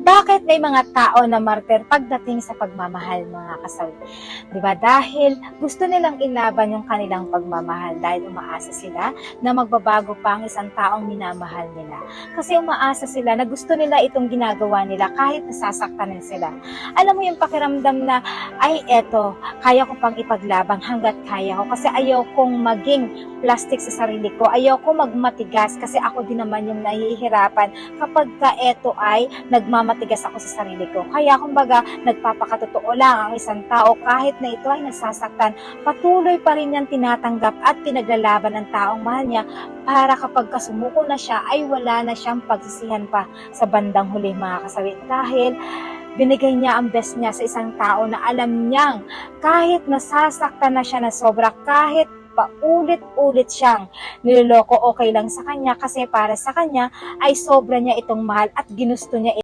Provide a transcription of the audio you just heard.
Bakit may mga tao na martir pagdating sa pagmamahal, mga kasawi? Diba? Dahil gusto nilang ilaban yung kanilang pagmamahal dahil umaasa sila na magbabago pa ang isang taong minamahal nila. Kasi umaasa sila na gusto nila itong ginagawa nila kahit nasasaktan sila. Alam mo yung pakiramdam na, ay eto, kaya ko pang ipaglaban hanggat kaya ko kasi ayaw kong maging plastic sa sarili ko. Ayaw kong magmatigas kasi ako din naman yung nahihirapan kapag ka eto ay nagmamatigas ako sa sarili ko. Kaya kumbaga, nagpapakatotoo lang ang isang tao kahit na ito ay nasasaktan, patuloy pa rin niyang tinatanggap at pinaglalaban ng taong mahal niya para kapag kasumuko na siya ay wala na siyang pagsisihan pa sa bandang huli, mga kasawi. Dahil binigay niya ang best niya sa isang tao na alam niyang kahit nasasaktan na siya na sobra, kahit paulit-ulit siyang niloloko, okay lang sa kanya kasi para sa kanya ay sobra niya itong mahal at ginusto niya